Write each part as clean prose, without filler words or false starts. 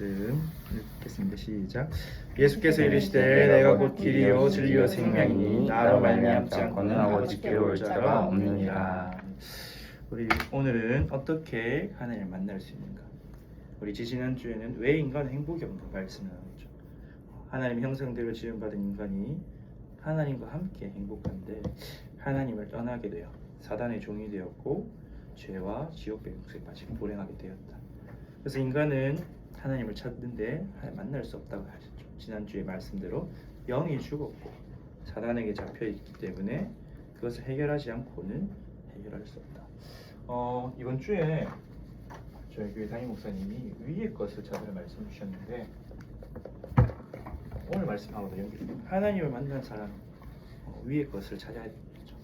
읽겠습니다. 시작. 예수께서 이르시되 내가 곧 길이요 진리요 생명이니 나로 말미암지 않고는 아버지께 올 자가 없느니라. 우리 오늘은 어떻게 하나님을 만날 수 있는가? 우리 지지난주에는 왜 인간은 행복이 없는가 말씀을 나눴죠. 하나님 형상대로 지음받은 인간이 하나님과 함께 행복한데 하나님을 떠나게 되어 사단의 종이 되었고 죄와 지옥의 육수에 빠지고 불행하게 되었다. 그래서 인간은 하나님을 찾는데 만날 수 없다고 하셨죠. 지난주에 말씀대로 영이 죽었고 사단에게 잡혀있기 때문에 그것을 해결하지 않고는 해결할 수 없다. 이번 주에 저희 교회 담임 목사님이 위의 것을 찾으라 말씀 주셨는데 오늘 말씀하고도 연결됩니다. 하나님을 만난 사람 위의 것을 찾아야 되겠죠.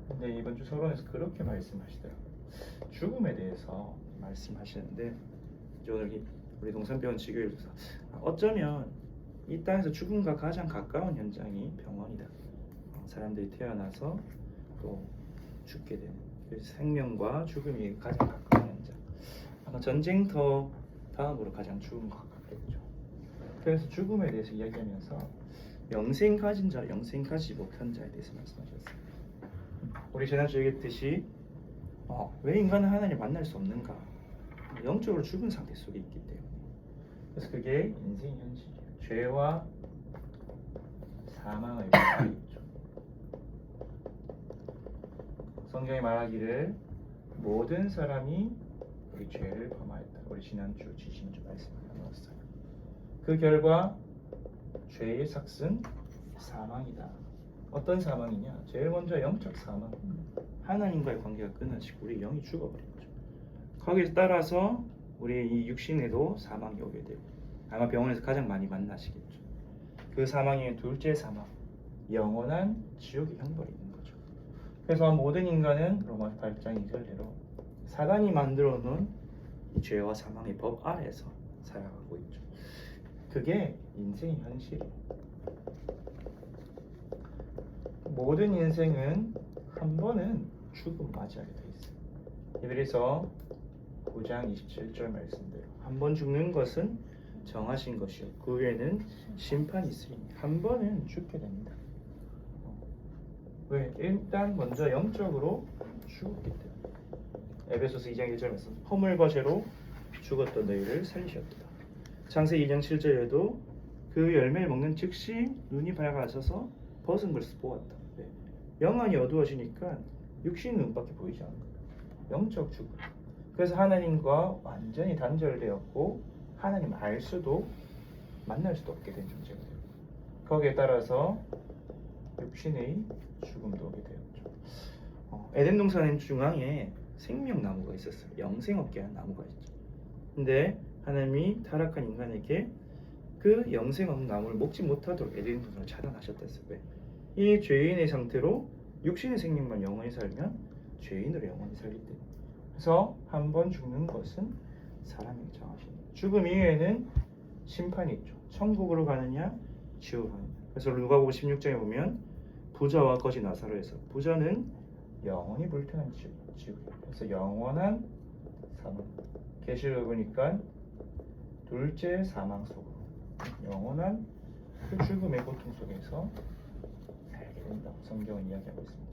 근데 이번 주 서론에서 그렇게 말씀하시더라고요. 죽음에 대해서 말씀하시는데 오늘 우리 동산병원 지교에서 어쩌면 이 땅에서 죽음과 가장 가까운 현장이 병원이다. 사람들이 태어나서 또 죽게 되는 생명과 죽음이 가장 가까운 현장. 아마 전쟁터 다음으로 가장 죽음과 가깝겠죠. 그래서 죽음에 대해서 이야기하면서 영생 가진 자, 영생 가지 못한 자에 대해서 말씀하셨어요. 우리 지난주 얘기했듯이 왜 인간은 하나님을 만날 수 없는가? 영적으로 죽은 상태 속에 있기 때문에. 그래서 그게 인생 현실이에요. 죄와 사망의 관계 있죠. 성경이 말하기를 모든 사람이 우리 죄를 범하였다. 우리 지난주 지신주 말씀을 나눴어요. 그 결과 죄의 삭은 사망이다. 어떤 사망이냐? 제일 먼저 영적 사망. 하나님과의 관계가 끊어지고 우리 영이 죽어버린 거죠. 거기에 따라서 우리 이 육신에도 사망이 오게 되고 아마 병원에서 가장 많이 만나시겠죠. 그 사망이 둘째 사망, 영원한 지옥의 형벌이 있는 거죠. 그래서 모든 인간은 로마서 8장 2절대로 사단이 만들어 놓은 이 죄와 사망의 법 아래에서 살아가고 있죠. 그게 인생의 현실이에요. 모든 인생은 한 번은 죽음 맞이하게 돼 있어요. 히브리서 9장 27절 말씀대로 한 번 죽는 것은 정하신 것이요 그 후에는 심판이 있으니 한 번은 죽게 됩니다. 왜? 일단 먼저 영적으로 죽었기 때문에. 에베소서 2장 1절 말씀 허물과 죄로 죽었던 너희를 살리셨도다. 창세기 2장 7절에도 그 열매를 먹는 즉시 눈이 밝아져서 벗은 것을 보았다. 네. 영안이 어두워지니까 육신 눈밖에 보이지 않는 거예요. 영적 죽음. 그래서 하나님과 완전히 단절되었고 하나님 알 수도 만날 수도 없게 된 존재가 돼요. 거기에 따라서 육신의 죽음도 오게 되었죠. 에덴 동산 중앙에 생명나무가 있었어요. 영생업계 한 나무가 있죠. 근데 하나님이 타락한 인간에게 그 영생업 나무를 먹지 못하도록 에덴 동산을 차단하셨댔어요. 왜? 이 죄인의 상태로 육신의 생명만 영원히 살면 죄인으로 영원히 살기 때문에. 그래서 한 번 죽는 것은 사람이 정하십니다. 죽음 이후에는 심판이 있죠. 천국으로 가느냐 지옥으로 가느냐. 그래서 누가복음 16장에 보면 부자와 거지 나사로에서 부자는 영원히 불태어난 지옥이에요. 그래서 영원한 사망. 계시록을 보니까 둘째 사망 속으로 영원한 그 죽음의 고통 속에서 살게 된다고 성경은 이야기하고 있습니다.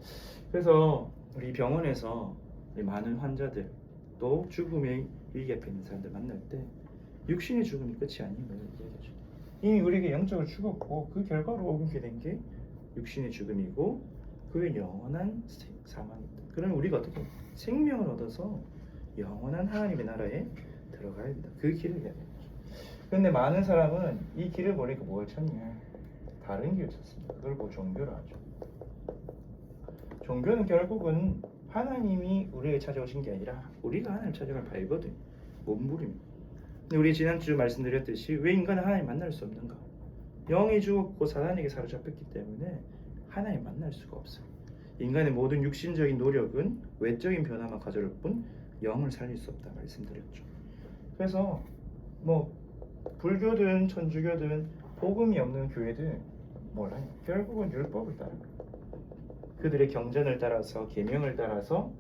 그래서 우리 병원에서 우리 많은 환자들 또 죽음의 위기 앞에 있는 사람들 만날 때 육신의 죽음이 끝이 아닌 걸 얘기하죠. 이미 우리에게 영적으로 죽었고 그 결과로 오게 된 게 육신의 죽음이고 그 외 영원한 사망입니다. 그럼 우리가 어떻게 생명을 얻어서 영원한 하나님의 나라에 들어가야 됩니다. 그 길을 해야 되죠. 그런데 많은 사람은 이 길을 모르니까 뭘 찾냐? 다른 길을 찾습니다. 그걸 보고 종교를 하죠. 종교는 결국은 하나님이 우리에게 찾아오신 게 아니라 우리가 하나님 찾아갈 발거든 몸부림입니다. 근데 우리 지난주 말씀드렸듯이 왜 인간은 하나님 만날 수 없는가? 영이 죽었고 사단에게 사로잡혔기 때문에 하나님 만날 수가 없어요. 인간의 모든 육신적인 노력은 외적인 변화만 가져올 뿐 영을 살릴 수 없다 말씀드렸죠. 그래서 불교든 천주교든 복음이 없는 교회든 뭘 하냐? 결국은 율법을 따릅니다. 그들의 경전을 따라서 계명을 따라서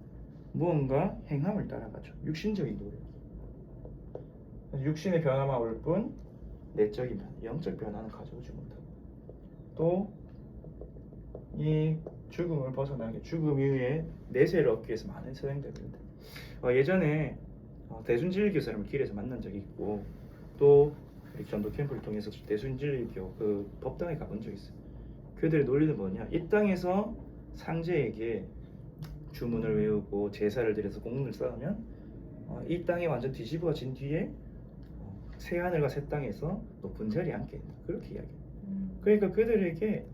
무언가 행함을 따라가죠. 육신적인 노력. 육신의 변화만 올 뿐 내적인 변화, 영적 변화는 가져오지 못하고 또 이 죽음을 벗어나게 죽음 이후에 내세를 얻기 위해서 많은 사람들입니다. 예전에 대순진리교 사람을 길에서 만난 적이 있고 또 우리 전도 캠프를 통해서 대순진리교 그 법당에 가본 적이 있어요. 그들의 논리는 뭐냐? 이 땅에서 상제에게 주문을 외우고 제사를 드려서 공을 쌓으면 이 땅이 완전 뒤집어진 뒤에 새하늘과 새 땅에서 높은 자리에 앉게 된다. 그렇게 이야기해요. 그러니까 그들에게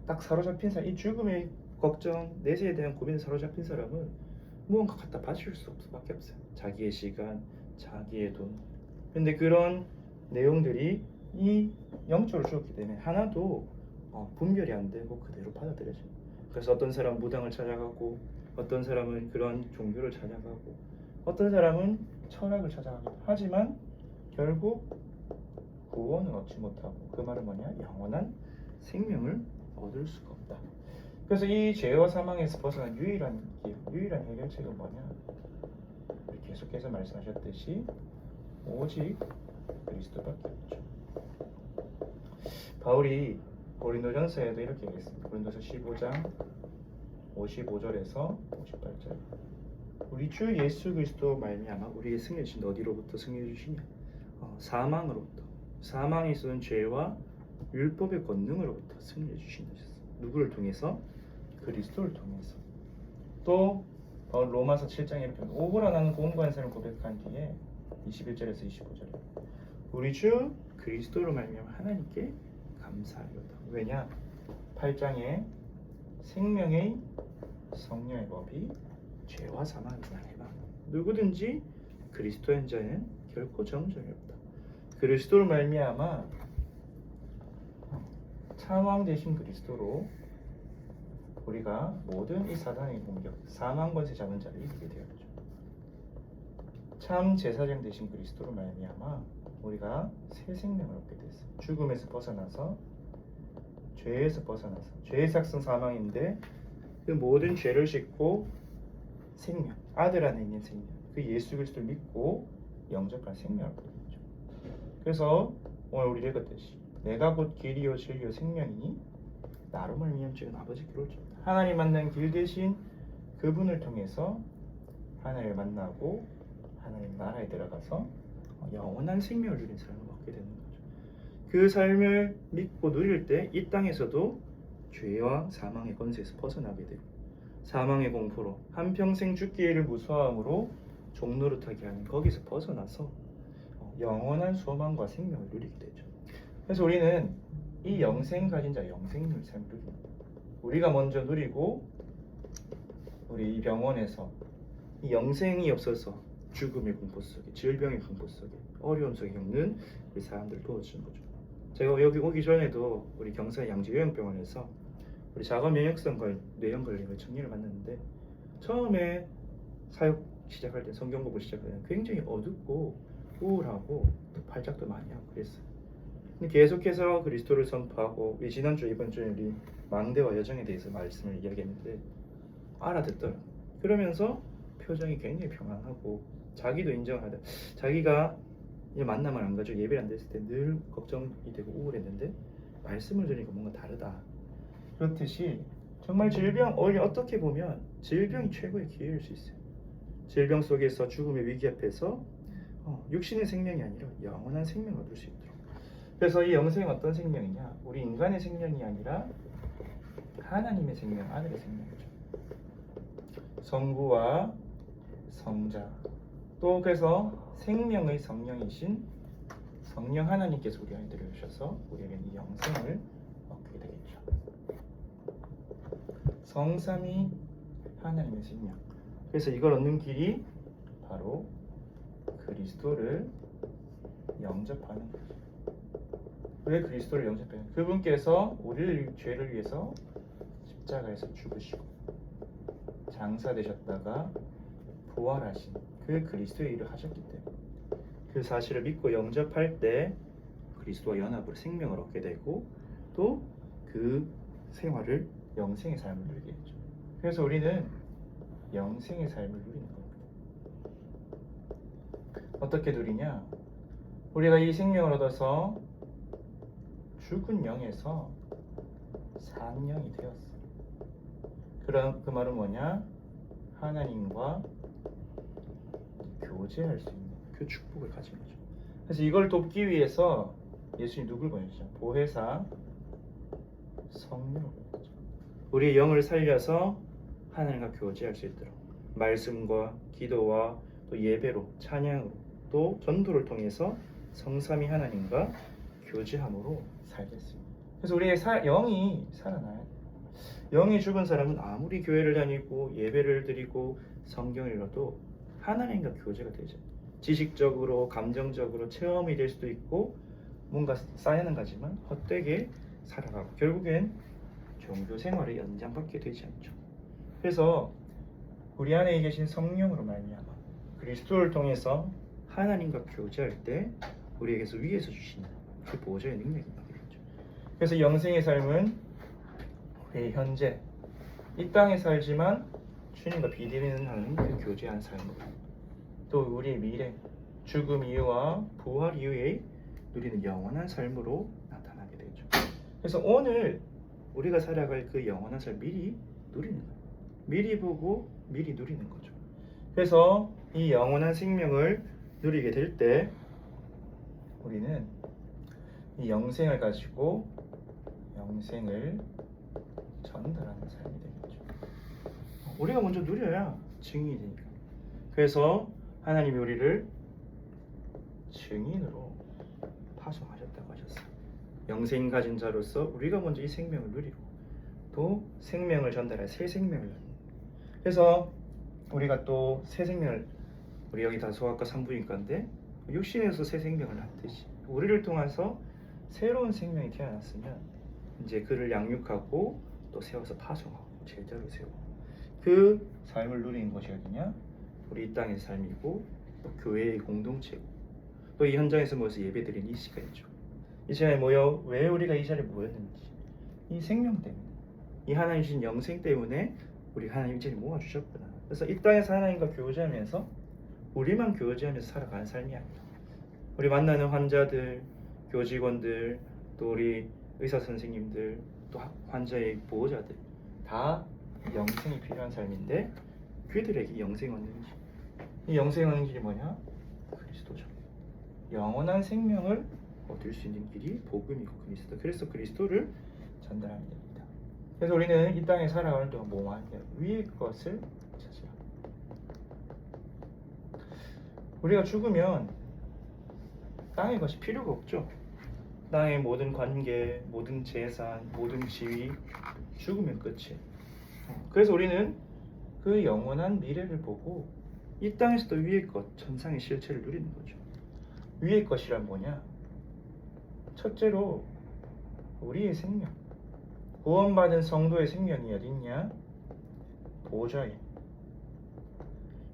딱 사로잡힌 사람, 이 죽음의 걱정, 내세에 대한 고민에 사로잡힌 사람은 무언가 갖다 바칠 수 수밖에 없어요. 자기의 시간, 자기의 돈. 근데 그런 내용들이 이 영적으로 주었기 때문에 하나도 분별이 안 되고 그대로 받아들여져요. 그래서 어떤 사람은 무당을 찾아가고 어떤 사람은 그런 종교를 찾아가고 어떤 사람은 철학을 찾아가고 하지만 결국 구원은 얻지 못하고 그 말은 뭐냐? 영원한 생명을 얻을 수가 없다. 그래서 이 죄와 사망에서 벗어난 유일한 해결책은 뭐냐? 계속해서 말씀하셨듯이 오직 그리스도밖에 없죠. 바울이 고린도전서에도 이렇게 얘기했습니다. 고린도서 15장 55절에서 58절. 우리 주 예수 그리스도 말미암아 우리의 승리해 주신 어디로부터 승리해 주시냐? 사망으로부터. 사망에 있었던 죄와 율법의 권능으로부터 승리해 주신다. 누구를 통해서? 그리스도를 통해서. 또 로마서 7장에 이렇게 오고라 나는 공부한 사람을 고백한 뒤에 21절에서 25절에 우리 주 그리스도로 말미암아 하나님께 감사하리로다. 왜냐? 8장에 생명의 성령의 법이 죄와 사망을 해방. 누구든지 그리스도인 자는 결코 정죄이 없다. 그리스도로 말미암아 참왕 되신 그리스도로 우리가 모든 이 사단의 공격, 사망 권세 잡은 자를 이기게 되었죠. 참 제사장 되신 그리스도로 말미암아 우리가 새 생명을 얻게 됐어요. 죽음에서 벗어나서 죄에서 벗어나서 죄의 삭슨 사망인데 그 모든 죄를 싣고 생명, 아들 안에 있는 생명, 그 예수 그리스도를 믿고 영접한 생명을 얻게 됐죠. 그래서 오늘 우리 읽었듯이 내가 곧 길이요 진리요 생명이니 나로 말미암아 지금 아버지께로 오죠. 하나님 만난 길 대신 그분을 통해서 하나님을 만나고 하나님 나라에 들어가서 영원한 생명을 누린 삶을 얻게 되는 거죠. 그 삶을 믿고 누릴 때 이 땅에서도 죄와 사망의 권세에서 벗어나게 되고 사망의 공포로 한평생 죽기를 무서함으로 종노릇하게 하는 거기서 벗어나서 영원한 소망과 생명을 누리게 되죠. 그래서 우리는 이 영생 가진 자 영생을 삶을 누립니다. 우리가 먼저 누리고 우리 이 병원에서 이 영생이 없어서 죽음의 공포 속에 질병의 공포 속에 어려움 속에 겪는 우리 사람들을 도와주는 거죠. 제가 여기 오기 전에도 우리 경산 양지요양병원에서 우리 자가 면역성 뇌염 걸린 청년을 만났는데 처음에 사역 시작할 때 성경 공부 시작할 때는 굉장히 어둡고 우울하고 또 발작도 많이 하고 그랬어요. 근데 계속해서 그리스도를 선포하고 지난주 이번 주에 우리 망대와 여정에 대해서 말씀을 이야기했는데 알아듣더라고요. 그러면서 표정이 굉장히 평안하고 자기도 인정하다. 자기가 만남을 안 가지고 예배를 안 됐을 때 늘 걱정이 되고 우울했는데 말씀을 들으니까 뭔가 다르다. 그렇듯이 정말 질병, 어떻게 보면 질병이 최고의 기회일 수 있어요. 질병 속에서 죽음의 위기 앞에서 육신의 생명이 아니라 영원한 생명을 얻을 수 있도록. 그래서 이 영생은 어떤 생명이냐? 우리 인간의 생명이 아니라 하나님의 생명, 아들의 생명이죠. 성부와 성자, 또 그래서 생명의 성령이신 성령 하나님께서 우리 안에 들어오셔서 우리에게 이 영생을 얻게 되겠죠. 성삼위 하나님의 생명. 그래서 이걸 얻는 길이 바로 그리스도를 영접하는 거죠. 왜 그리스도를 영접해요? 그분께서 우리를 죄를 위해서 십자가에서 죽으시고 장사되셨다가 부활하신 그 그리스도의 일을 하셨기 때문에 그 사실을 믿고 영접할 때 그리스도와 연합으로 생명을 얻게 되고 또 그 생활을 영생의 삶을 누리게 되죠. 그래서 우리는 영생의 삶을 누리는 겁니다. 어떻게 누리냐? 우리가 이 생명을 얻어서 죽은 영에서 산 영이 되었어. 그럼 그 말은 뭐냐? 하나님과 교제할 수 있는 그 축복을 가진 거죠. 그래서 이걸 돕기 위해서 예수님 누굴 보내셨죠? 보혜사 성령을 보내셨죠. 우리의 영을 살려서 하나님과 교제할 수 있도록 말씀과 기도와 또 예배로 찬양으로 또 전도를 통해서 성삼위 하나님과 교제함으로 살겠습니다. 그래서 우리의 영이 살아나야 돼요. 영이 죽은 사람은 아무리 교회를 다니고 예배를 드리고 성경을 읽어도 하나님과 교제가 되죠. 지식적으로 감정적으로 체험이 될 수도 있고 뭔가 쌓여는 가지만 헛되게 살아가고 결국엔 종교 생활의 연장받게 되지 않죠. 그래서 우리 안에 계신 성령으로 말미암아 그리스도를 통해서 하나님과 교제할 때 우리에게서 위에서 주시는 그 보좌의 능력이 나게 되죠. 그래서 영생의 삶은 우리 현재 이 땅에 살지만 주님과 비대면하는 그 교제한 삶으로 또 우리의 미래 죽음 이후와 부활 이후에 누리는 영원한 삶으로 나타나게 되죠. 그래서 오늘 우리가 살아갈 그 영원한 삶 미리 누리는 거예요. 미리 보고 미리 누리는 거죠. 그래서 이 영원한 생명을 누리게 될 때 우리는 이 영생을 가지고 영생을 전달하는 삶이 되겠죠. 우리가 먼저 누려야 증인이 되니까. 그래서 하나님이 우리를 증인으로 파송하셨다고 하셨어요. 영생 가진 자로서 우리가 먼저 이 생명을 누리고 또 생명을 전달할 새 생명을 낳는. 그래서 우리가 또 새 생명을 우리 여기 다 소아과 산부인과인데 육신에서 새 생명을 낳듯이 우리를 통해서 새로운 생명이 태어났으면 이제 그를 양육하고 또 세워서 파송하고 제자로 세우고 그 삶을 누리는 것이 어디냐? 우리 이 땅의 삶이고 또 교회의 공동체고 또 이 현장에서 모여서 예배드리는 이 시간이죠. 이 시간에 모여 왜 우리가 이 자리에 모였는지 이 생명 때문에 이 하나님 주신 영생 때문에 우리 하나님 이 자리에 모아주셨구나. 그래서 이 땅에서 하나님과 교제하면서 우리만 교제하면서 살아가는 삶이 아니라 우리 만나는 환자들, 교직원들, 또 우리 의사 선생님들, 또 환자의 보호자들 다 영생이 필요한 삶인데 그들에게 영생 얻는 길, 이 영생 얻는 길이 뭐냐? 그리스도죠. 영원한 생명을 얻을 수 있는 길이 복음이고 그리스도. 그래서 그리스도를 전달하면 됩니다. 그래서 우리는 이 땅에 살아가는 동안 뭐 하냐? 위의 것을 찾으라. 우리가 죽으면 땅의 것이 필요가 없죠. 땅의 모든 관계, 모든 재산, 모든 지위 죽으면 끝이에요. 그래서 우리는 그 영원한 미래를 보고 이 땅에서도 위의 것, 천상의 실체를 누리는 거죠. 위의 것이란 뭐냐? 첫째로 우리의 생명, 구원받은 성도의 생명이 어딨냐? 보좌에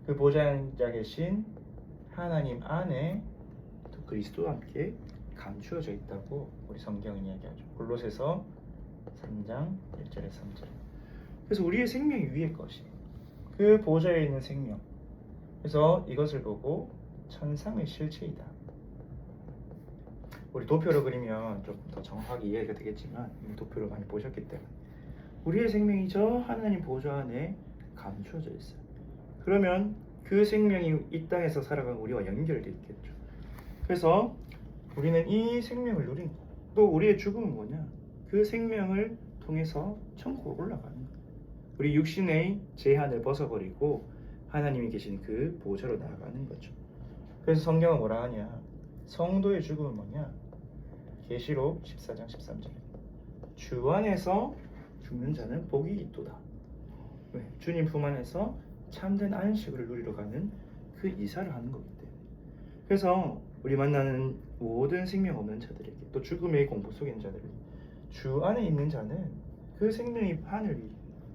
그 보좌에 앉아 계신 하나님 안에 또 그리스도와 함께 감추어져 있다고 우리 성경은 이야기하죠. 골로새서 3장 1절에 3절. 그래서 우리의 생명이 위의 것이 그 보좌에 있는 생명. 그래서 이것을 보고 천상의 실체이다. 우리 도표로 그리면 좀 더 정확하게 이해가 되겠지만 이미 도표를 많이 보셨기 때문에 우리의 생명이 저 하나님 보좌 안에 감추어져 있어요. 그러면 그 생명이 이 땅에서 살아가는 우리와 연결되어 있겠죠. 그래서 우리는 이 생명을 누린 거예요. 또 우리의 죽음은 뭐냐? 그 생명을 통해서 천국으로 올라가는 거예요. 우리 육신의 제한을 벗어버리고 하나님이 계신 그 보좌로 나아가는 거죠. 그래서 성경은 뭐라 하냐? 성도의 죽음은 뭐냐? 계시록 14장 13절에 주 안에서 죽는 자는 복이 있도다. 왜? 주님 품 안에서 참된 안식을 누리러 가는 그 이사를 하는 거기 때문에. 그래서 우리 만나는 모든 생명 없는 자들에게 또 죽음의 공포 속에 있는 자들에게 주 안에 있는 자는 그 생명이 하늘 위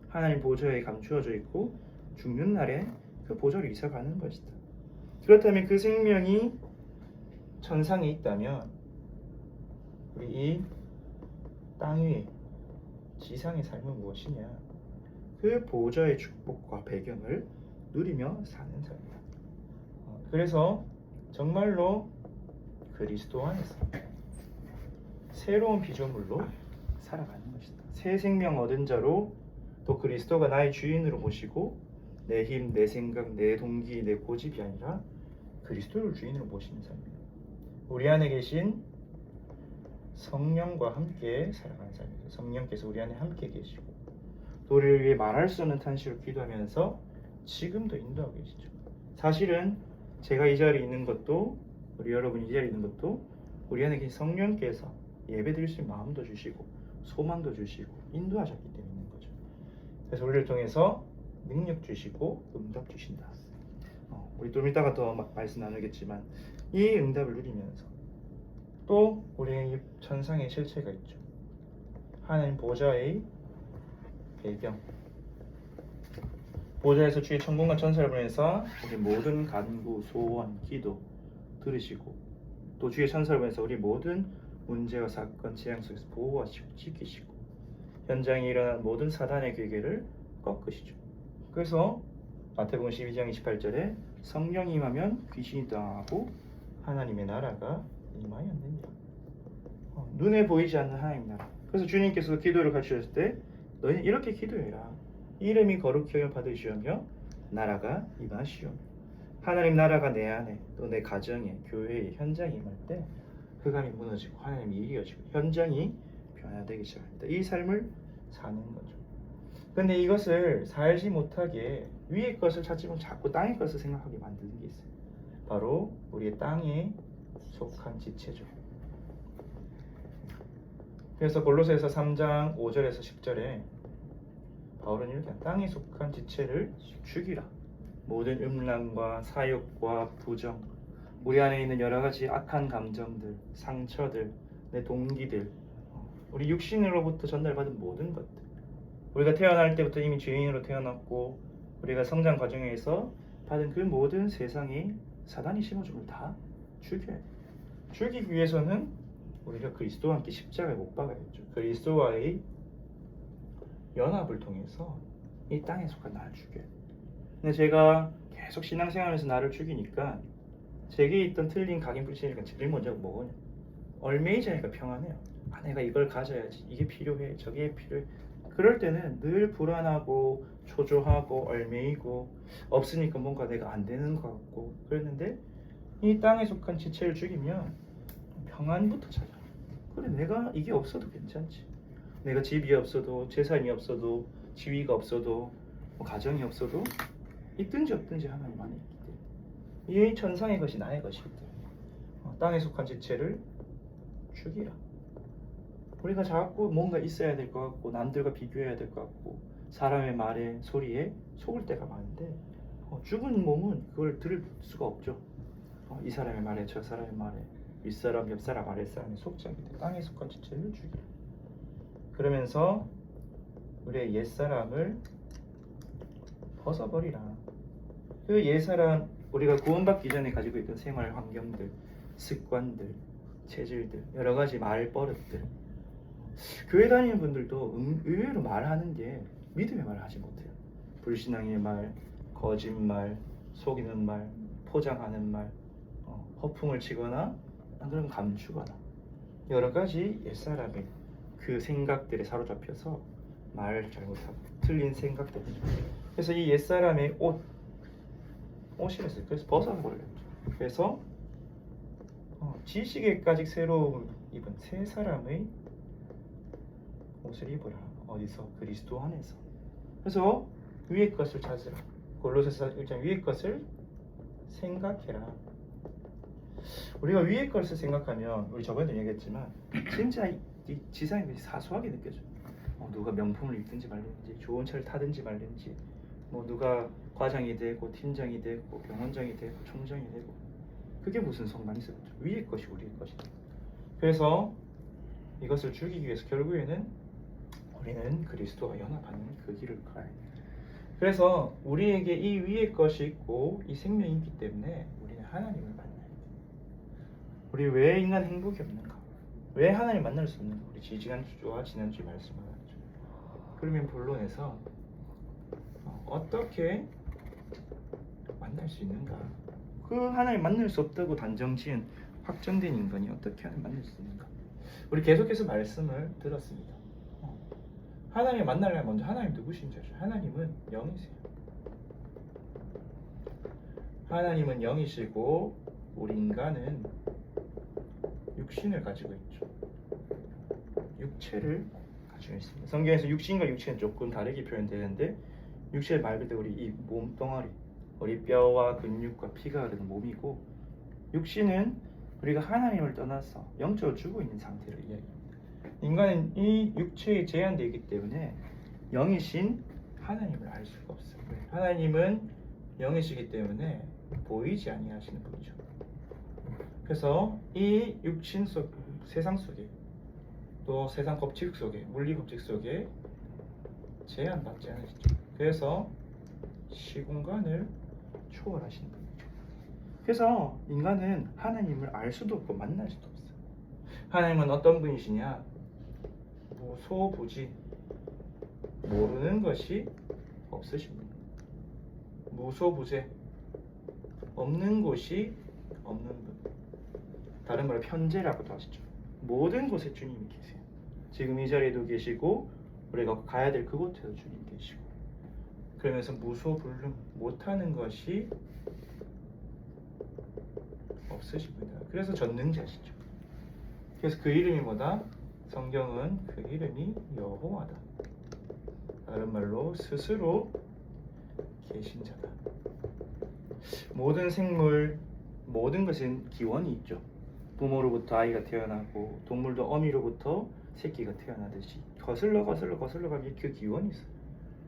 하나님 보좌에 감추어져 있고 죽는 날에 그 보좌로 이사 가는 것이다. 그렇다면 그 생명이 천상에 있다면 우리 이 땅 위에 지상의 삶은 무엇이냐? 그 보좌의 축복과 배경을 누리며 사는 삶이다. 그래서 정말로 그리스도 안에서 새로운 피조물로 살아가는 것이다. 새 생명 얻은 자로 또 그리스도가 나의 주인으로 모시고 내 힘, 내 생각, 내 동기, 내 고집이 아니라 그리스도를 주인으로 모시는 삶이에요. 우리 안에 계신 성령과 함께 살아가는 삶이에요. 성령께서 우리 안에 함께 계시고 또 우리를 위해 말할 수 없는 탄식으로 기도하면서 지금도 인도하고 계시죠. 사실은 제가 이 자리에 있는 것도 우리 여러분이 이 자리에 있는 것도 우리 안에 계신 성령께서 예배드릴 수 있는 마음도 주시고 소망도 주시고 인도하셨기 때문에 있는 거죠. 그래서 우리를 통해서 능력 주시고 응답 주신다. 우리 좀 이따가 더 말씀 나누겠지만 이 응답을 누리면서 또 우리의 천상의 실체가 있죠. 하나님 보좌의 배경, 보좌에서 주의 천군과 천사를 보내서 우리 모든 간구, 소원, 기도 들으시고 또 주의 천사를 보내서 우리 모든 문제와 사건, 재앙 속에서 보호하시고 지키시고 현장에 일어난 모든 사단의 괴계를 꺾으시죠. 그래서 마태복음 12장 28절에 성령이 임하면 귀신이 떠나고 하나님의 나라가 임하였느니라. 눈에 보이지 않는 하나님의 나라. 그래서 주님께서 기도를 가르치셨을 때 너희는 이렇게 기도해라. 이름이 거룩히 여김 받으시오며 나라가 임하시오며. 하나님 나라가 내 안에 또 내 가정에 교회에 현장에 임할 때 흑암이 무너지고 하나님이 이루어지고 현장이 변화되기 시작합니다. 이 삶을 사는 거죠. 근데 이것을 살지 못하게 위의 것을 찾지 못하고 자꾸 땅의 것을 생각하게 만드는 게 있어요. 바로 우리의 땅에 속한 지체죠. 그래서 골로새서 3장 5절에서 10절에 바울은 이렇게 땅에 속한 지체를 죽이라. 모든 음란과 사욕과 부정, 우리 안에 있는 여러 가지 악한 감정들, 상처들, 내 동기들, 우리 육신으로부터 전달받은 모든 것들, 우리가 태어날 때부터 이미 죄인으로 태어났고 우리가 성장 과정에서 받은 그 모든 세상이 사단이 심어준 걸 다 죽여야 돼요. 죽이기 위해서는 우리가 그리스도와 함께 십자가에 못 박아야죠. 그리스도와의 연합을 통해서 이 땅에 속한 나를 죽여요. 근데 제가 계속 신앙생활하면서 나를 죽이니까 제게 있던 틀린 각인 불신이니까 제일 먼저 뭐냐? 얼매이자니까 평안해요. 내가 이걸 가져야지. 이게 필요해. 저게 필요해. 그럴 때는 늘 불안하고 초조하고 얼매이고 없으니까 뭔가 내가 안 되는 것 같고 그랬는데 이 땅에 속한 지체를 죽이면 평안부터 찾아. 그래 내가 이게 없어도 괜찮지. 내가 집이 없어도 재산이 없어도 지위가 없어도 가정이 없어도 있든지 없든지 하나님 안에 있기 때문에 이 천상의 것이 나의 것이기 때문에 땅에 속한 지체를 죽이라. 우리가 자꾸 뭔가 있어야 될 것 같고 남들과 비교해야 될 것 같고 사람의 말에 소리에 속을 때가 많은데 죽은 몸은 그걸 들을 수가 없죠. 이 사람의 말에 저 사람의 말에 윗사람 옆사람 아랫사람의 속삭이 돼. 땅에 속한 지체를 죽이라. 그러면서 우리의 옛사람을 벗어버리라. 그 옛사람 우리가 구원받기 전에 가지고 있던 생활 환경들, 습관들, 체질들, 여러 가지 말버릇들. 교회 다니는 분들도 의외로 말하는 게 믿음의 말을 하지 못해요. 불신앙의 말, 거짓말, 속이는 말, 포장하는 말, 허풍을 치거나 안 그러면 감추거나 여러 가지 옛사람의 그 생각들에 사로잡혀서 말을 잘못하고 틀린 생각들. 그래서 이 옛사람의 옷이랬어요. 그래서 벗어버려요. 그래서 지식에까지 새로 입은 새 사람의 옷을 입으라. 어디서? 그리스도 안에서. 그래서 위의 것을 찾으라. 골로새서 1장 위의 것을 생각해라. 우리가 위의 것을 생각하면 우리 저번에도 얘기했지만 진짜 이 지상의 것이 사소하게 느껴져요. 누가 명품을 입든지 말든지 좋은 차를 타든지 말든지 누가 과장이 되고 팀장이 되고 병원장이 되고 총장이 되고 그게 무슨 성망이 있었죠. 위의 것이 우리의 것이다. 그래서 이것을 죽이기 위해서 결국에는 우리는 그리스도와 연합하는 그 길을 가야 해요. 그래서 우리에게 이 위의 것이 있고 이 생명이 있기 때문에 우리는 하나님을 만나야 돼요. 우리 왜 인간 행복이 없는가? 왜 하나님 만날 수 없는가? 우리 지난주와 지난주 말씀을 하죠. 그러면 본론에서 어떻게 만날 수 있는가? 그 하나님 만날 수 없다고 단정지은 확정된 인간이 어떻게 하나님 만날 수 있는가? 우리 계속해서 말씀을 들었습니다. 하나님 만나려면 먼저 하나님 누구신지 아시죠? 하나님은 영이세요. 하나님은 영이시고 우리 인간은 육신을 가지고 있죠. 육체를 가지고 있습니다. 성경에서 육신과 육체는 조금 다르게 표현되는데 육체를 말 그대로 우리 이 몸덩어리, 우리 뼈와 근육과 피가 흐르는 몸이고 육신은 우리가 하나님을 떠나서 영적으로 죽어 있는 상태를 이야기합니다. 인간은 이 육체에 제한되어 있기 때문에 영이신 하나님을 알 수가 없어요. 하나님은 영이시기 때문에 보이지 아니하시는 분이죠. 그래서 이 육신 속 세상 속에 또 세상 법칙 속에 물리 법칙 속에 제한받지 않으시죠. 그래서 시공간을 초월하시는 분이죠. 그래서 인간은 하나님을 알 수도 없고 만날 수도 없어요. 하나님은 어떤 분이시냐? 무소부지, 모르는 것이 없으신 분. 무소부재, 없는 곳이 없는 분. 다른 말로 편재라고도 하시죠. 모든 곳에 주님이 계세요. 지금 이 자리에도 계시고 우리가 가야 될 그곳에도 주님 계시고, 그러면서 무소불능, 못하는 것이 없으신 분이다. 그래서 전능자시죠. 그래서 그 이름이 뭐다? 성경은 그 이름이 여호와다. 다른 말로 스스로 계신 자다. 모든 생물, 모든 것은 기원이 있죠. 부모로부터 아이가 태어나고 동물도 어미로부터 새끼가 태어나듯이 거슬러 가면 그 기원이 있어요.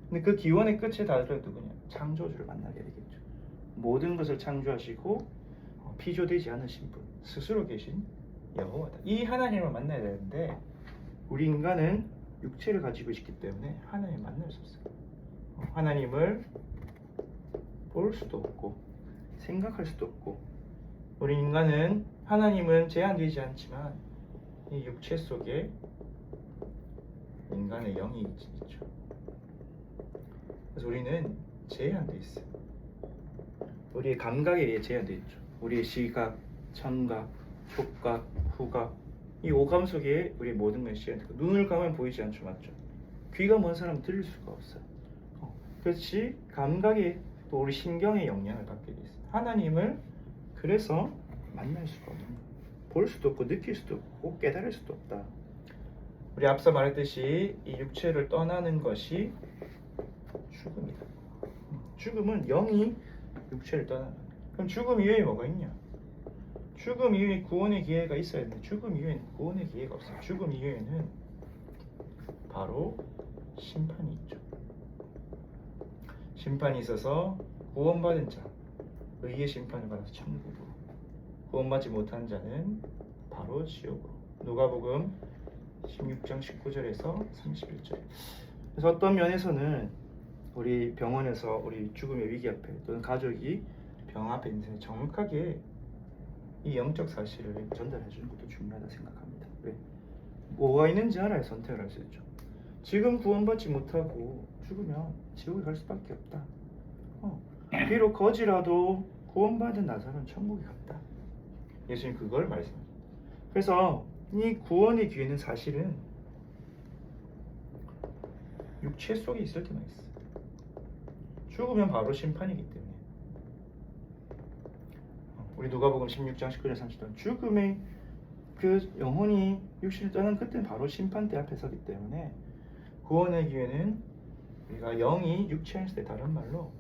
근데 그 기원의 끝에 다들 누구냐? 창조주를 만나게 되겠죠. 모든 것을 창조하시고 피조되지 않으신 분, 스스로 계신 여호와다. 이 하나님을 만나야 되는데 우리 인간은 육체를 가지고 있기 때문에 하나님을 만날 수 없어요. 하나님을 볼 수도 없고 생각할 수도 없고, 우리 인간은 하나님은 제한되지 않지만 이 육체 속에 인간의 영이 있죠. 그래서 우리는 제한되어 있어요. 우리의 감각에 의해 제한되어 있죠. 우리의 시각, 청각, 촉각, 후각, 이 오감 속에 우리의 모든 것이 제한되고, 눈을 감으면 보이지 않죠, 맞죠? 귀가 먼 사람은 들릴 수가 없어요. 그렇지, 감각에 또 우리 신경의 영향을 받게 돼 있어요. 하나님을 그래서 만날 수가 없는 거예요. 볼 수도 없고 느낄 수도 없고 깨달을 수도 없다. 우리 앞서 말했듯이 이 육체를 떠나는 것이 죽음이다. 죽음은 영이 육체를 떠나는 거예요. 그럼 죽음 이외에 뭐가 있냐? 죽음 이외에 구원의 기회가 있어야 되는데 죽음 이외에는 구원의 기회가 없어요. 죽음 이외에는 바로 심판이 있죠. 심판이 있어서 구원받은 자, 의의 심판을 받아서 천국으로, 구원받지 못한 자는 바로 지옥으로. 누가복음 16장 19절에서 31절. 그래서 어떤 면에서는 우리 병원에서 우리 죽음의 위기 앞에 또는 가족이 병 앞에 있는 정확하게 이 영적 사실을 전달해 주는 것도 중요하다 생각합니다. 왜? 뭐가 있는지 알아야 선택을 할 수 있죠. 지금 구원받지 못하고 죽으면 지옥에 갈 수밖에 없다. 비록 거지라도 구원받은 나사로는 천국에 갔다. 예수님 그걸 말씀하십니다. 그래서 이 구원의 기회는 사실은 육체 속에 있을 때만 있어. 죽으면 바로 심판이기 때문에. 우리 누가복음 16장 19절 30절, 죽음의 그 영혼이 육신을 떠난 그때는 바로 심판대 앞에 서기 때문에 구원의 기회는 우리가 영이 육체에 있을 때, 다른 말로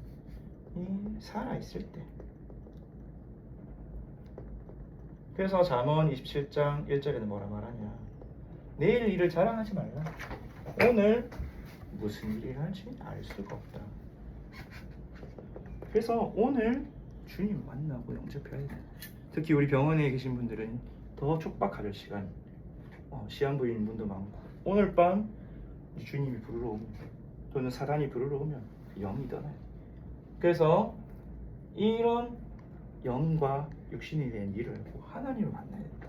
이 살아있을 때. 그래서 잠언 27장 1절에는 뭐라 말하냐? 내일 일을 자랑하지 말라. 오늘 무슨 일을 할지 알 수가 없다. 그래서 오늘 주님 만나고 영접해야 돼. 특히 우리 병원에 계신 분들은 더 촉박할 시간, 시한부인 분도 많고, 오늘 밤 주님이 부르러 오면 또는 사단이 부르러 오면 영이 떠나요. 그래서 이런 영과 육신에 대한 일을 하고 하나님을 만나야 된다.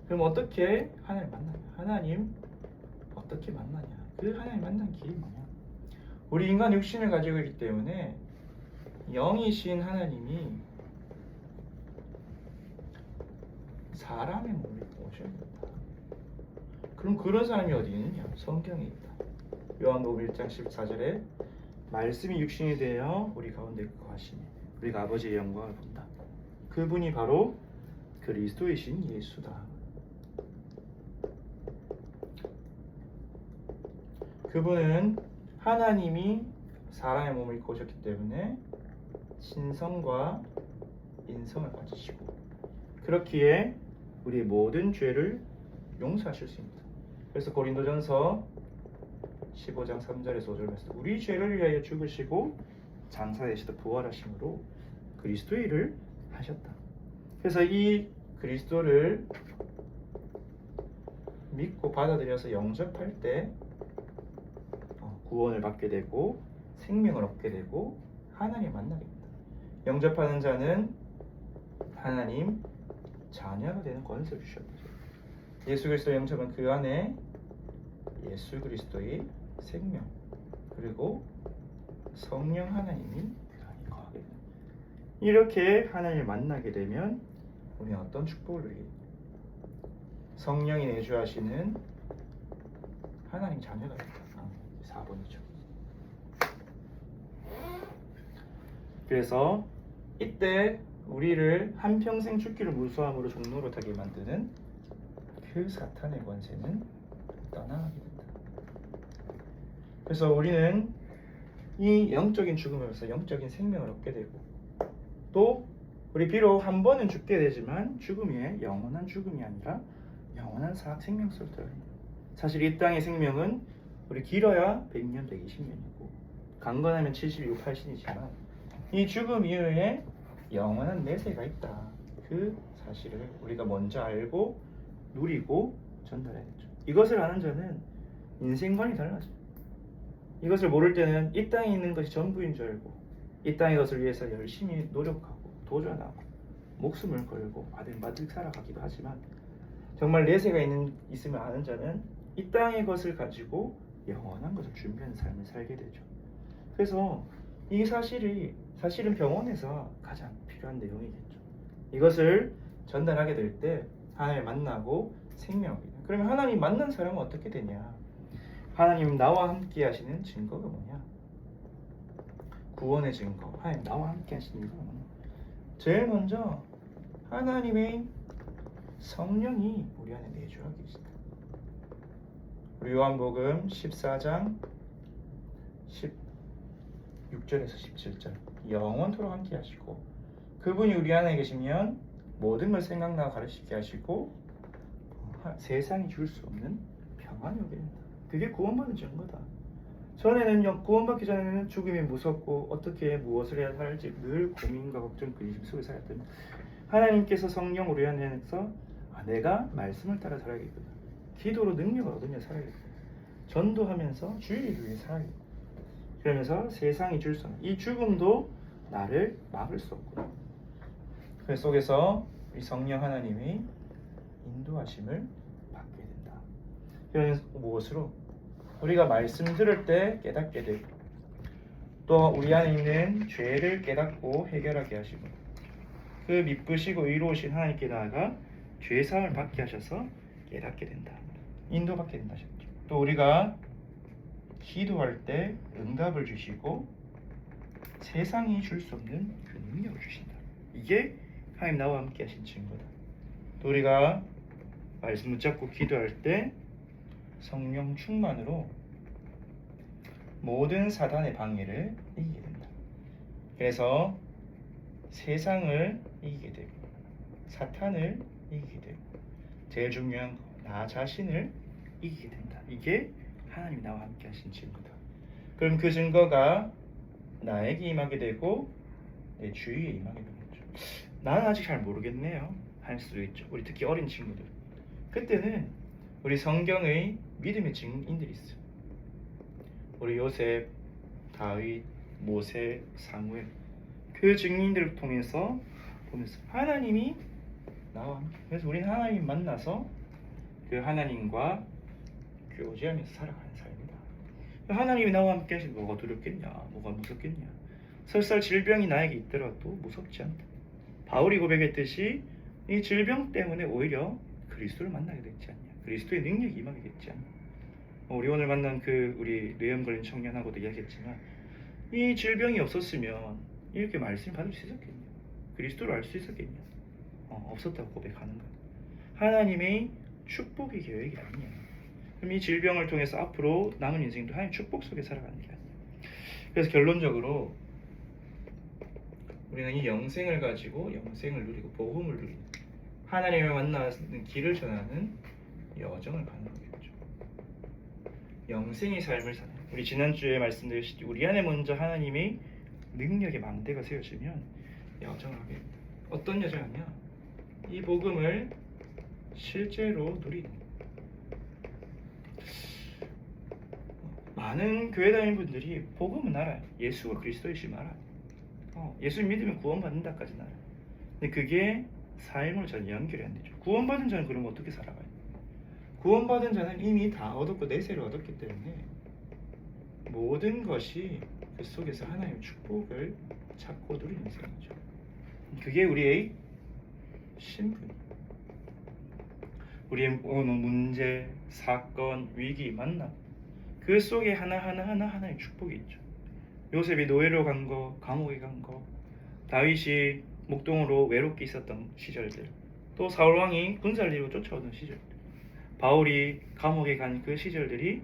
그럼 어떻게 하나님을 만나냐? 하나님 어떻게 만나냐? 그 하나님 만난 길이 뭐냐? 우리 인간 육신을 가지고 있기 때문에 영이신 하나님이 사람의 몸을 입고 오셔야 된다. 그럼 그런 사람이 어디 있느냐? 성경에 있다. 요한복음 1장 14절에 말씀이 육신이 되어 우리 가운데 거하시니 우리가 아버지의 영광을 본다. 그분이 바로 그리스도이신 예수다. 그분은 하나님이 사람의 몸을 입고 오셨기 때문에 신성과 인성을 가지시고 그렇기에 우리의 모든 죄를 용서하실 수 있습니다. 그래서 고린도전서 15장 3절에서 5절 말씀 우리 죄를 위하여 죽으시고 장사되시다 부활하심으로 그리스도의 일을 하셨다. 그래서 이 그리스도를 믿고 받아들여서 영접할 때 구원을 받게 되고 생명을 얻게 되고 하나님 만나게 됩니다. 영접하는 자는 하나님 자녀가 되는 권세를 주셨다. 예수 그리스도 영접은 그 안에 예수 그리스도의 생명 그리고 성령 하나님이 거하게 됩니다. 이렇게 하나님을 만나게 되면 우리는 어떤 축복을 누리게 됩니다. 성령이 내주하시는 하나님 자녀가 됩니다. 4번이죠. 그래서 이때 우리를 한평생 죽기를 무수함으로 종노릇하게 만드는 그 사탄의 권세는 떠나가게 된다. 그래서 우리는 이 영적인 죽음으로서 영적인 생명을 얻게 되고 또 우리 비록 한 번은 죽게 되지만 죽음이 영원한 죽음이 아니라 영원한 생명 속으로 들어갑니다. 사실 이 땅의 생명은 우리 길어야 100년, 120년이고 강건하면 76, 80이지만 이 죽음 이후에 영원한 내세가 있다. 그 사실을 우리가 먼저 알고 누리고 전달해야 되죠. 이것을 아는 자는 인생관이 달라져요. 이것을 모를 때는 이 땅에 있는 것이 전부인 줄 알고 이 땅의 것을 위해서 열심히 노력하고 도전하고 목숨을 걸고 아들바들 살아가기도 하지만 정말 내세가 있으면 아는 자는 이 땅의 것을 가지고 영원한 것을 준비하는 삶을 살게 되죠. 그래서 이 사실은 병원에서 가장 필요한 내용이겠죠. 이것을 전달하게 될 때 하나님을 만나고 생명을 얻게. 그러면 하나님 만난 사람은 어떻게 되냐? 하나님 나와 함께 하시는 증거가 뭐냐? 구원의 증거. 하나님 나와 함께 하시는 증거가 뭐냐? 제일 먼저 하나님의 성령이 우리 안에 내주하고 계시다. 우리 요한복음 14장 16절에서 17절 영원토록 함께 하시고 그분이 우리 안에 계시면 모든 걸 생각나고 가르치게 하시고 세상이 줄 수 없는 평안이 오게 된다. 그게 구원받는 증거다. 전에는 구원받기 전에는 죽음이 무섭고 어떻게 무엇을 해야 할지 늘 고민과 걱정 근심 속에 살았더니 하나님께서 성령 우리 안에서 내가 말씀을 따라 살아야겠구나. 기도로 능력을 얻으며 살아야겠구나. 전도하면서 주의 일을 위해 살아야겠구나. 그러면서 세상이 줄 수 없는 이 죽음도 나를 막을 수 없구나. 그 속에서 이 성령 하나님이 인도하심을 받게 된다. 그러면서 무엇으로? 우리가 말씀 들을 때 깨닫게 되고 또 우리 안에 있는 죄를 깨닫고 해결하게 하시고 그 미쁘시고 의로우신 하나님께 나아가 죄사함을 받게 하셔서 깨닫게 된다. 인도받게 된다. 또 우리가 기도할 때 응답을 주시고 세상이 줄 수 없는 그 능력을 주신다. 이게 하나님 나와 함께 하신 증거다. 또 우리가 말씀 붙잡고 기도할 때 성령 충만으로 모든 사단의 방해를 이기게 된다. 그래서 세상을 이기게 되고 사탄을 이기게 되고 제일 중요한 거 나 자신을 이기게 된다. 이게 하나님이 나와 함께 하신 증거다. 그럼 그 증거가 나에게 임하게 되고 내 주위에 임하게 되겠죠. 나는 아직 잘 모르겠네요 할 수도 있죠. 우리 특히 어린 친구들 그때는 우리 성경의 믿음의 증인들이 있어요. 우리 요셉, 다윗, 모세, 사무엘 그 증인들을 통해서 보면서 하나님이 나와 함께 그래서 우리는 하나님 만나서 그 하나님과 교제하면서 살아가는 삶이다. 하나님이 나와 함께 하시면 뭐가 두렵겠냐, 뭐가 무섭겠냐. 설사 질병이 나에게 있더라도 무섭지 않다. 바울이 고백했듯이 이 질병 때문에 오히려 그리스도를 만나게 됐지 않냐, 그리스도의 능력이 임하게 됐지 않냐. 우리 오늘 만난 그 우리 뇌염 걸린 청년하고도 이야기했지만 이 질병이 없었으면 이렇게 말씀 받을 수 있었겠냐, 그리스도를 알 수 있었겠냐. 없었다고 고백하는 거예요. 하나님의 축복의 계획이 아니에요. 그럼 이 질병을 통해서 앞으로 남은 인생도 하나님의 축복 속에 살아가는 게 아니에요. 그래서 결론적으로 우리는 이 영생을 가지고 영생을 누리고 복음을 누리는, 하나님을 만나는 길을 전하는 여정을 가는 거겠죠. 영생의 삶을 사는, 우리 지난주에 말씀드렸듯이 우리 안에 먼저 하나님의 능력의 망대가 세워지면 여정을 하게 됩니다. 어떤 여정이냐? 이 복음을 실제로 누리는. 많은 교회 다니는 분들이 복음은 알아요. 예수가 그리스도이심을 알아요. 예수 믿으면 구원받는다까지는 알아요. 근데 그게 삶으로 잘 연결이 안 되죠. 구원받은 자는 그럼 어떻게 살아가요? 구원받은 자는 이미 다 얻었고 내세를 얻었기 때문에 모든 것이 그 속에서 하나님의 축복을 찾고 누리는 삶이죠. 그게 우리의 신분이에요. 우리의 오는 문제, 사건, 위기, 만남, 그 속에 하나의 축복이 있죠. 요셉이 노예로 간 거, 감옥에 간 거, 다윗이 목동으로 외롭게 있었던 시절들, 또 사울왕이 군사를 이루고 쫓아오던 시절, 바울이 감옥에 간 그 시절들이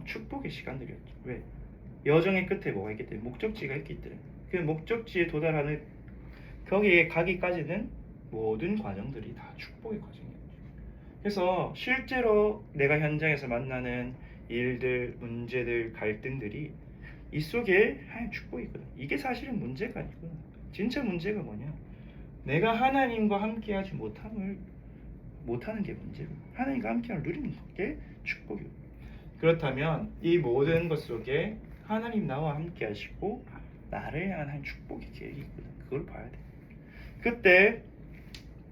축복의 시간들이었죠. 왜? 여정의 끝에 뭐가 있기 때문에, 목적지가 있기 때문에. 그 목적지에 도달하는, 거기에 가기까지는 모든 과정들이 다 축복의 과정이었죠. 그래서 실제로 내가 현장에서 만나는 일들, 문제들, 갈등들이 이 속에 하나님의 축복이거든. 이게 사실은 문제가 아니구나. 진짜 문제가 뭐냐? 내가 하나님과 함께하지 못하는 게 문제고, 하나님과 함께함을 누리는 게 축복이고. 그렇다면 이 모든 것 속에 하나님 나와 함께하시고 나를 향한 하나님 축복의 계획이 있거든. 그걸 봐야 돼. 그때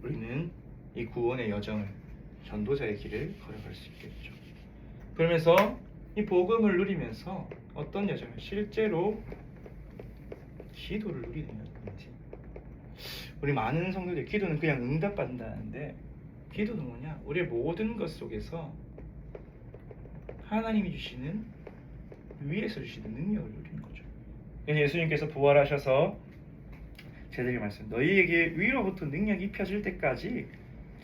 우리는 이 구원의 여정을, 전도자의 길을 걸어갈 수 있겠죠. 그러면서 이 복음을 누리면서 어떤 여정을, 실제로 기도를 누리는 여정이지. 우리 많은 성도들이 기도는 그냥 응답받는다는데, 기도는 뭐냐? 우리의 모든 것 속에서 하나님이 주시는, 위에서 주시는 능력을 누리는 거죠. 예수님께서 부활하셔서 제자에게 말씀, 너희에게 위로부터 능력이 입혀질 때까지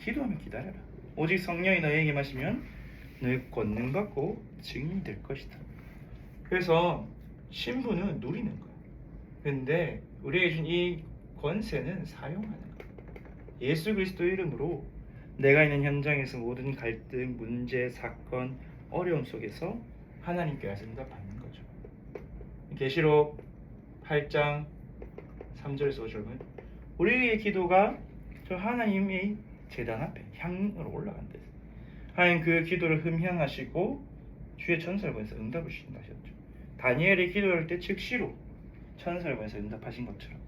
기도하며 기다려라. 오직 성령이 너희에게 마시면 너희 권능 받고 증인이 될 것이다. 그래서 신분은 누리는 거예요. 그런데 우리에게 준 이 권세는 사용하는 거예요. 예수 그리스도의 이름으로 내가 있는 현장에서 모든 갈등, 문제, 사건, 어려움 속에서 하나님께서 응답받는 거죠. 계시록 8장 3절에서 5절 보면 우리의 기도가 저 하나님의 제단 앞에 향으로 올라간다. 하나님 그 기도를 흠향하시고 주의 천사를 보내서 응답을 주신다 하셨죠. 다니엘의 기도할 때 즉시로 천사를 보내서 응답하신 것처럼,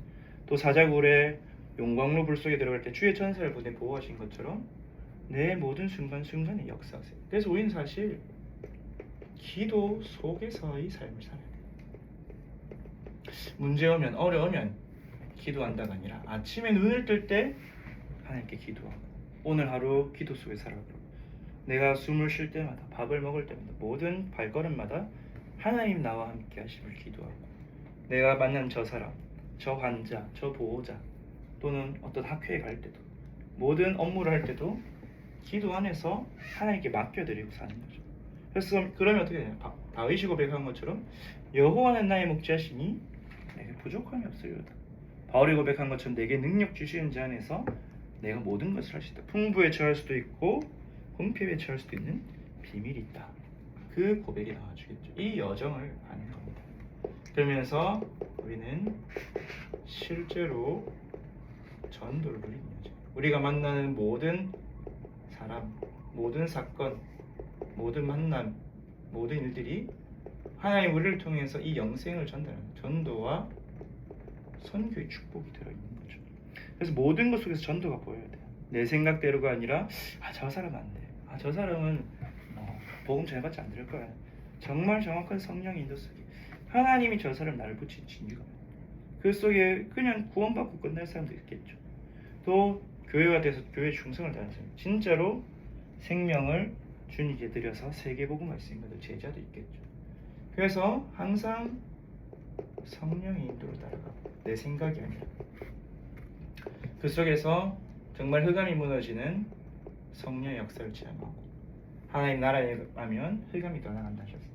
또 사자굴의 용광로 불 속에 들어갈 때 주의 천사를 보내 보호하신 것처럼 내 모든 순간순간에 역사하세요. 그래서 우리는 사실 기도 속에서의 삶을 살아야 돼요. 문제 오면, 어려우면 기도한다가 아니라 아침에 눈을 뜰 때 하나님께 기도하고, 오늘 하루 기도 속에 살아가고, 내가 숨을 쉴 때마다, 밥을 먹을 때마다, 모든 발걸음마다 하나님 나와 함께 하심을 기도하고, 내가 만난 저 사람, 저 환자, 저 보호자, 또는 어떤 학회에 갈 때도, 모든 업무를 할 때도 기도 안에서 하나님께 맡겨드리고 사는 거죠. 그래서 그러면 어떻게 되냐? 다윗이 고백한 것처럼 여호와는 나의 목자시니 내게 부족함이 없으리로다. 바울이 고백한 것처럼 내게 능력 주시는 자 안에서 내가 모든 것을 할 수 있다. 풍부에 처할 수도 있고 궁핍에 처할 수도 있는 비밀이 있다. 그 고백이 나와주겠죠. 이 여정을 하는 겁니다. 그러면서 우리는 실제로 전도를 누리는 거죠. 우리가 만나는 모든 사람, 모든 사건, 모든 만남, 모든 일들이 하나님 우리를 통해서 이 영생을 전달하는 전도와 선교의 축복이 들어있는 거죠. 그래서 모든 것 속에서 전도가 보여야 돼요. 내 생각대로가 아니라 저 사람은 안 돼. 저 사람은 복음 잘 받지 안 될 거야. 정말 정확한 성령의 인도 속에 하나님이 저 사람 나를 붙인 진리가 그 속에 그냥 구원받고 끝날 사람도 있겠죠. 또 교회가 돼서 교회 충성을 다하는 사람, 진짜로 생명을 주님께 드려서 세계복음할 수 있는 제자도 있겠죠. 그래서 항상 성령의 인도로 따라가고 내 생각이 아니라 그 속에서 정말 흑암이 무너지는 성령의 역사를 체험하고 하나님 나라에 가면 흑암이 떠나간다 하셨습니다.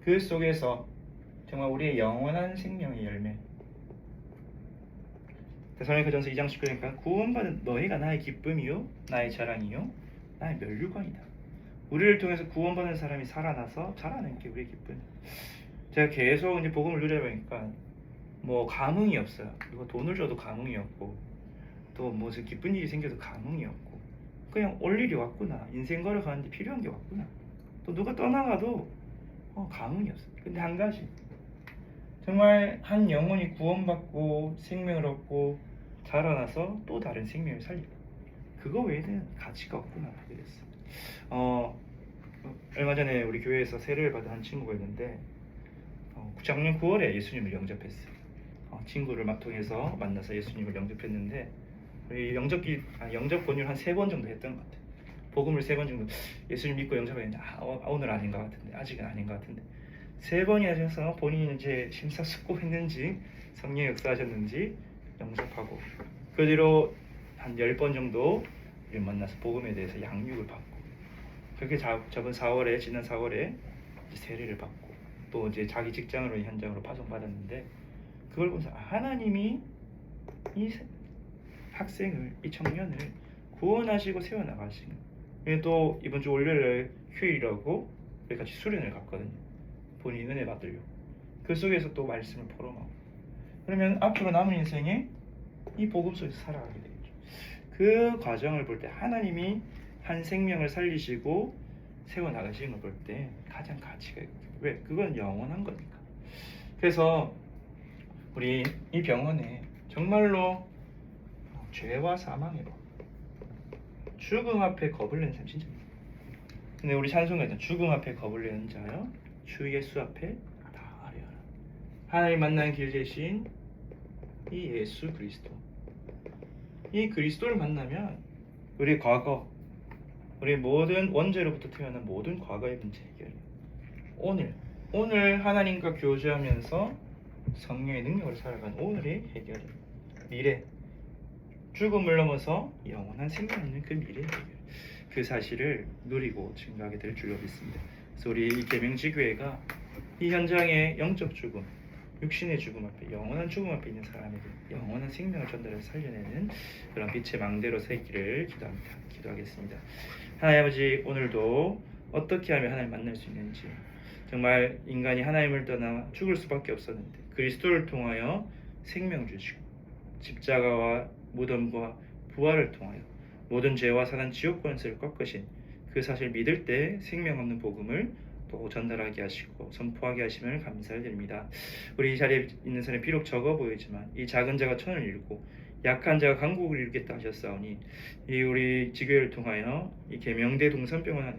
그 속에서 정말 우리의 영원한 생명의 열매, 데살로니가전서 2장 19절이니까 구원받은 너희가 나의 기쁨이요 나의 자랑이요 나의 면류관이다. 우리를 통해서 구원받은 사람이 살아나서 자라는 게 우리의 기쁨. 제가 계속 이제 복음을 누려보니까 뭐 감흥이 없어요. 이거 돈을 줘도 감흥이 없고 또 무슨 기쁜 일이 생겨도 감흥이 없고 그냥 올 일이 왔구나, 인생 걸어가는데 필요한 게 왔구나, 또 누가 떠나가도 감흥이 없어요. 근데 한 가지, 정말 한 영혼이 구원받고 생명을 얻고 자라나서 또 다른 생명을 살리고 그거 외에는 가치가 없구나 하게 됐어요. 얼마 전에 우리 교회에서 세례를 받은 한 친구가 있는데 작년 9월에 예수님을 영접했어요. 친구를 막 통해서 만나서 예수님을 영접했는데 우리 영접 권유를 한 3번 정도 했던 것 같아요. 복음을 3번 정도 예수님 믿고 영접했는데 오늘 아닌 것 같은데, 아직은 아닌 것 같은데 3번이나 해서 본인이 이제 심사숙고했는지 성령 역사하셨는지 영접하고 그 뒤로 한 10번 정도 만나서 복음에 대해서 양육을 받고 그렇게 지난 4월에 세례를 받고 또 이제 자기 직장으로 현장으로 파송받았는데 그걸 보면서 하나님이 이 학생을, 이 청년을 구원하시고 세워나가시는. 또 이번 주 월요일에 휴일이라고 우리 같이 수련을 갔거든요. 본인 은혜 받으려고. 그 속에서 또 말씀을 포럼하고. 그러면 앞으로 남은 인생에 이 복음 속에서 살아가게 되겠죠. 그 과정을 볼 때 하나님이 한 생명을 살리시고 세워나가시는 걸 볼 때 가장 가치가 있거든요. 왜? 그건 영원한 거니까. 그래서 우리 이 병원에 정말로 죄와 사망의 법, 죽음 앞에 겁을 내는 사람 진짜 많아요. 근데 우리 찬송가에 죽음 앞에 겁을 내는 자여 주 예수 앞에 다 아뢰어라. 하나님 만난 길 대신 이 예수 그리스도, 이 그리스도를 만나면 우리 과거, 우리 모든 원죄로부터 태어난 모든 과거의 문제 해결이에요. 오늘 하나님과 교제하면서 성령의 능력으로 살아가는 오늘의 해결이에요. 미래, 죽음을 넘어서 영원한 생명 있는 그 미래 해결, 그 사실을 누리고 증거하게 될 줄로 믿습니다. 그래서 우리 이 계명지교회가 이 현장의 영적 죽음, 육신의 죽음 앞에, 영원한 죽음 앞에 있는 사람에게 영원한 생명을 전달해서 살려내는 그런 빛의 망대로 서 있기를 기도합니다. 기도하겠습니다. 하나님 아버지, 오늘도 어떻게 하면 하나님 만날 수 있는지, 정말 인간이 하나님을 떠나 죽을 수밖에 없었는데 그리스도를 통하여 생명 주시고 십자가와 무덤과 부활을 통하여 모든 죄와 사단 지옥 권세를 꺾으신 그 사실 믿을 때 생명 없는 복음을 또 전달하게 하시고 선포하게 하시면 감사를 드립니다. 우리 이 자리에 있는 사람이 비록 적어 보이지만 이 작은 자가 천을 이루고 약한 자가 강국을 이루겠다 하셨사오니 이 우리 지교회를 통하여 이 계명대 동산병원 안에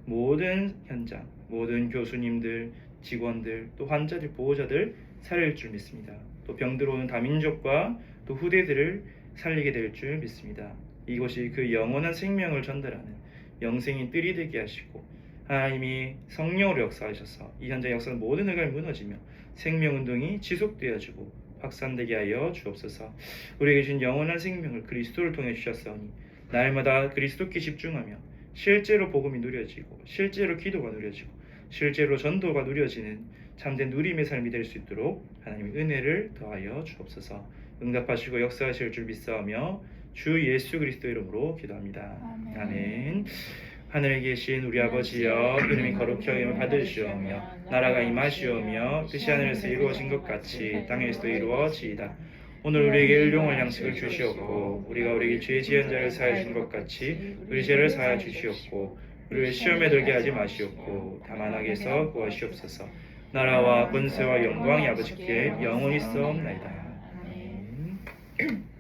모든 현장, 모든 교수님들, 직원들, 또 환자들, 보호자들 살릴 줄 믿습니다. 또 병들 오는 다민족과 또 후대들을 살리게 될 줄 믿습니다. 이곳이 그 영원한 생명을 전달하는 영생인 뜰이 되게 하시고 하나님이 성령으로 역사하셔서 이 현장 역사는 모든 흑암이 무너지며 생명운동이 지속되어지고 확산되게 하여 주옵소서. 우리에게 주신 영원한 생명을 그리스도를 통해 주셨사오니 날마다 그리스도께 집중하며 실제로 복음이 누려지고 실제로 기도가 누려지고 실제로 전도가 누려지는 참된 누림의 삶이 될 수 있도록 하나님의 은혜를 더하여 주옵소서. 응답하시고 역사하실 줄 믿사오며 주 예수 그리스도 이름으로 기도합니다. 아멘. 하늘에 계신 우리 아버지여, 이름이 거룩히 여김을 받으시오며 나라가 임하시오며 뜻이 하늘에서 이루어진 것 같이 땅에서도 이루어지이다. 오늘 우리에게 일용할 양식을 주시옵고 우리가 우리에게 죄 지은 자를 사하여 준 것 같이 우리 죄를 사하여 주시옵고 우리를 시험에 들게 하지 마시옵고 다만 악에서 구하시옵소서. 나라와 권세와 영광이 아버지께 영원히 있사옵나이다. 아멘.